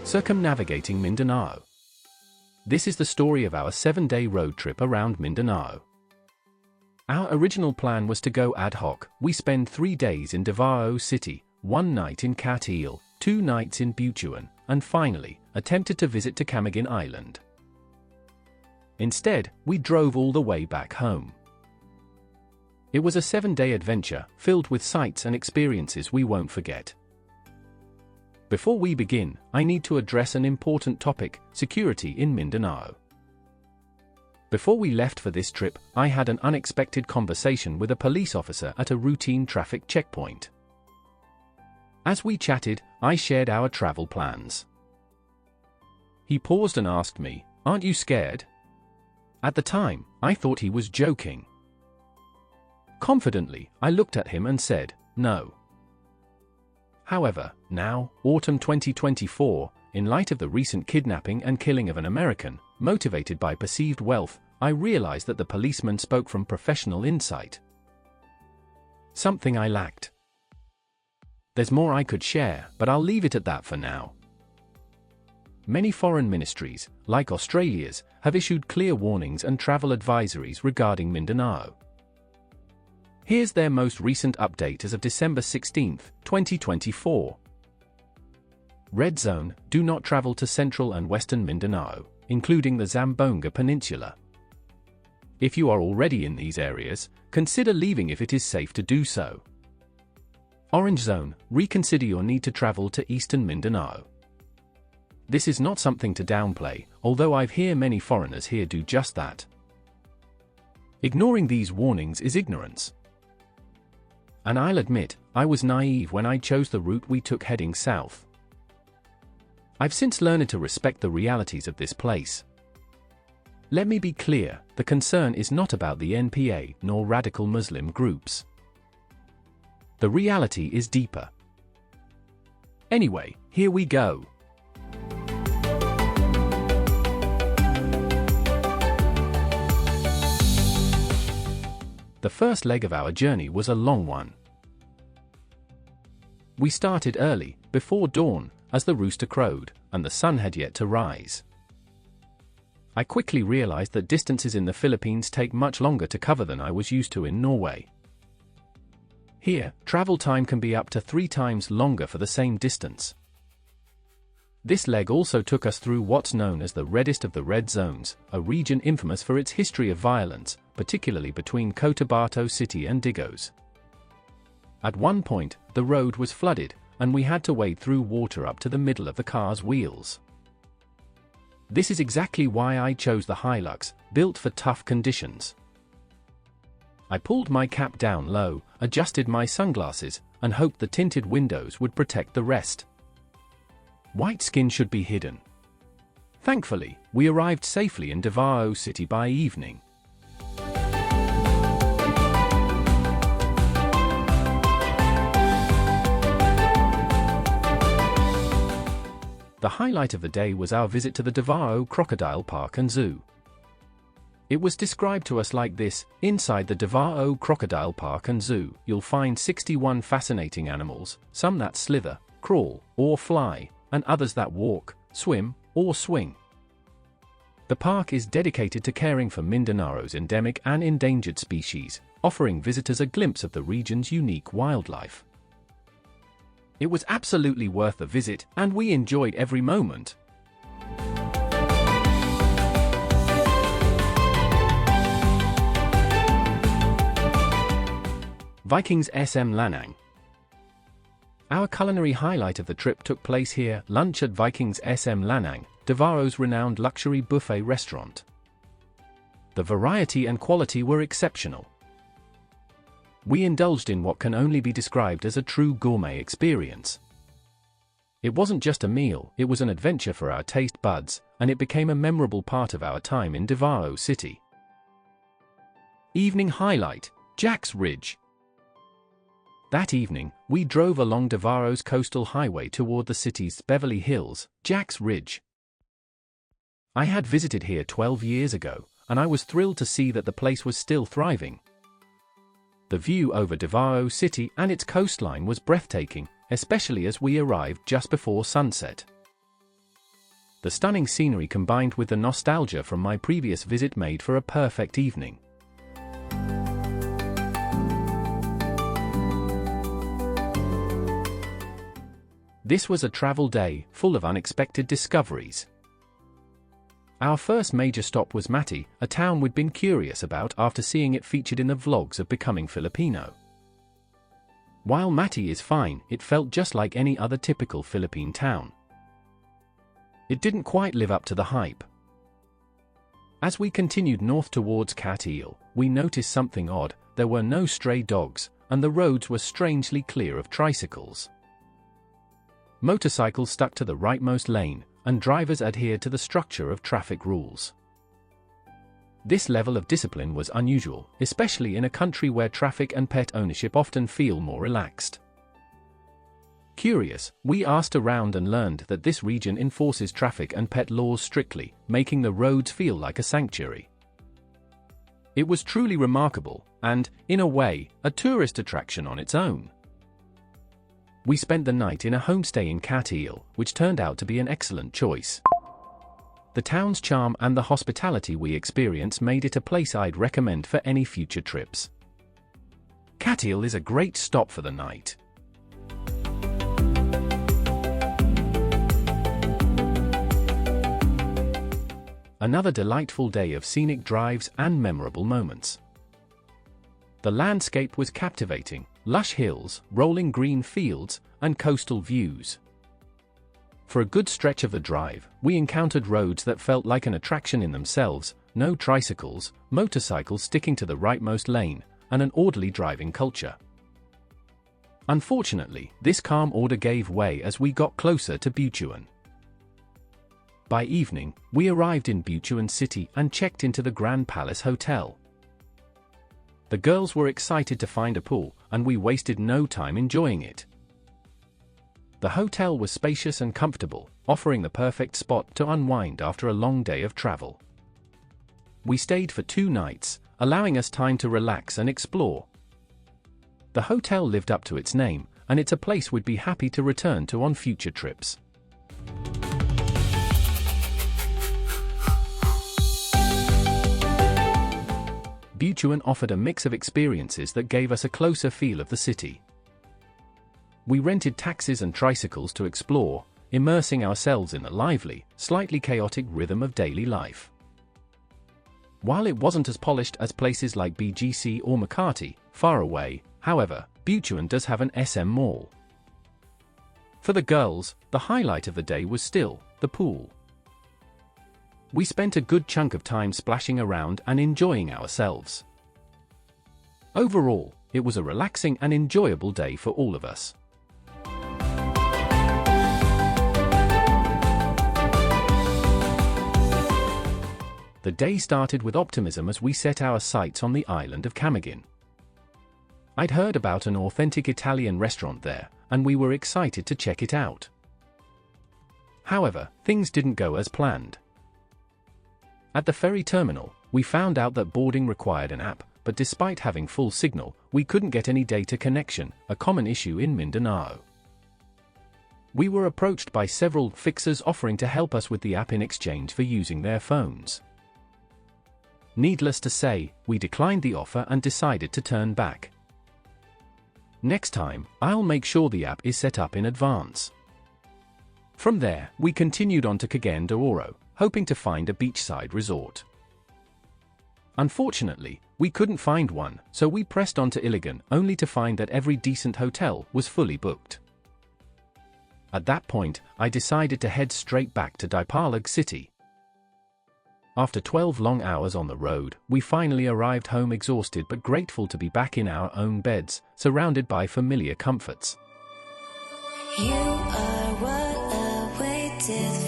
Circumnavigating Mindanao. This is the story of our 7-day road trip around Mindanao. Our original plan was to go ad hoc. We spend 3 days in Davao City, 1 night in Cateel, 2 nights in Butuan, and finally, attempted to visit to Camiguin Island. Instead, we drove all the way back home. It was a 7-day adventure, filled with sights and experiences we won't forget. Before we begin, I need to address an important topic: security in Mindanao. Before we left for this trip, I had an unexpected conversation with a police officer at a routine traffic checkpoint. As we chatted, I shared our travel plans. He paused and asked me, "Aren't you scared?" At the time, I thought he was joking. Confidently, I looked at him and said, "No." However, now, autumn 2024, in light of the recent kidnapping and killing of an American, motivated by perceived wealth, I realized that the policeman spoke from professional insight. Something I lacked. There's more I could share, but I'll leave it at that for now. Many foreign ministries, like Australia's, have issued clear warnings and travel advisories regarding Mindanao. Here's their most recent update as of December 16, 2024. Red Zone: do not travel to central and western Mindanao, including the Zamboanga Peninsula. If you are already in these areas, consider leaving if it is safe to do so. Orange Zone: reconsider your need to travel to eastern Mindanao. This is not something to downplay, although I've heard many foreigners here do just that. Ignoring these warnings is ignorance. And I'll admit, I was naive when I chose the route we took heading south. I've since learned to respect the realities of this place. Let me be clear, the concern is not about the NPA nor radical Muslim groups. The reality is deeper. Anyway, here we go. The first leg of our journey was a long one. We started early, before dawn, as the rooster crowed, and the sun had yet to rise. I quickly realized that distances in the Philippines take much longer to cover than I was used to in Norway. Here, travel time can be up to 3 times longer for the same distance. This leg also took us through what's known as the reddest of the red zones, a region infamous for its history of violence, particularly between Cotabato City and Digos. At one point, the road was flooded, and we had to wade through water up to the middle of the car's wheels. This is exactly why I chose the Hilux, built for tough conditions. I pulled my cap down low, adjusted my sunglasses, and hoped the tinted windows would protect the rest. White skin should be hidden. Thankfully, we arrived safely in Davao City by evening. The highlight of the day was our visit to the Davao Crocodile Park and Zoo. It was described to us like this: inside the Davao Crocodile Park and Zoo, you'll find 61 fascinating animals, some that slither, crawl, or fly, and others that walk, swim, or swing. The park is dedicated to caring for Mindanao's endemic and endangered species, offering visitors a glimpse of the region's unique wildlife. It was absolutely worth the visit, and we enjoyed every moment. Vikings SM Lanang. Our culinary highlight of the trip took place here: lunch at Vikings SM Lanang, Davao's renowned luxury buffet restaurant. The variety and quality were exceptional. We indulged in what can only be described as a true gourmet experience. It wasn't just a meal, it was an adventure for our taste buds, and it became a memorable part of our time in Davao City. Evening highlight: Jack's Ridge. That evening, we drove along Davao's coastal highway toward the city's Beverly Hills, Jack's Ridge. I had visited here 12 years ago, and I was thrilled to see that the place was still thriving. The view over Davao City and its coastline was breathtaking, especially as we arrived just before sunset. The stunning scenery combined with the nostalgia from my previous visit made for a perfect evening. This was a travel day, full of unexpected discoveries. Our first major stop was Mati, a town we'd been curious about after seeing it featured in the vlogs of Becoming Filipino. While Mati is fine, it felt just like any other typical Philippine town. It didn't quite live up to the hype. As we continued north towards Cateel, we noticed something odd. There were no stray dogs, and the roads were strangely clear of tricycles. Motorcycles stuck to the rightmost lane, and drivers adhered to the structure of traffic rules. This level of discipline was unusual, especially in a country where traffic and pet ownership often feel more relaxed. Curious, we asked around and learned that this region enforces traffic and pet laws strictly, making the roads feel like a sanctuary. It was truly remarkable, and, in a way, a tourist attraction on its own. We spent the night in a homestay in Cateel, which turned out to be an excellent choice. The town's charm and the hospitality we experienced made it a place I'd recommend for any future trips. Cateel is a great stop for the night. Another delightful day of scenic drives and memorable moments. The landscape was captivating, lush hills, rolling green fields, and coastal views. For a good stretch of the drive, we encountered roads that felt like an attraction in themselves, no tricycles, motorcycles sticking to the rightmost lane, and an orderly driving culture. Unfortunately, this calm order gave way as we got closer to Butuan. By evening, we arrived in Butuan City and checked into the Grand Palace Hotel. The girls were excited to find a pool, and we wasted no time enjoying it. The hotel was spacious and comfortable, offering the perfect spot to unwind after a long day of travel. We stayed for 2 nights, allowing us time to relax and explore. The hotel lived up to its name, and it's a place we'd be happy to return to on future trips. Butuan offered a mix of experiences that gave us a closer feel of the city. We rented taxis and tricycles to explore, immersing ourselves in the lively, slightly chaotic rhythm of daily life. While it wasn't as polished as places like BGC or Makati, far away, however, Butuan does have an SM mall. For the girls, the highlight of the day was still the pool. We spent a good chunk of time splashing around and enjoying ourselves. Overall, it was a relaxing and enjoyable day for all of us. The day started with optimism as we set our sights on the island of Camiguin. I'd heard about an authentic Italian restaurant there, and we were excited to check it out. However, things didn't go as planned. At the ferry terminal, we found out that boarding required an app, but despite having full signal, we couldn't get any data connection, a common issue in Mindanao. We were approached by several fixers offering to help us with the app in exchange for using their phones. Needless to say, we declined the offer and decided to turn back. Next time, I'll make sure the app is set up in advance. From there, we continued on to Cagayan de Oro, hoping to find a beachside resort. Unfortunately, we couldn't find one, so we pressed on to Iligan, only to find that every decent hotel was fully booked. At that point, I decided to head straight back to Davao City. After 12 long hours on the road, we finally arrived home exhausted but grateful to be back in our own beds, surrounded by familiar comforts. You are what I waited for.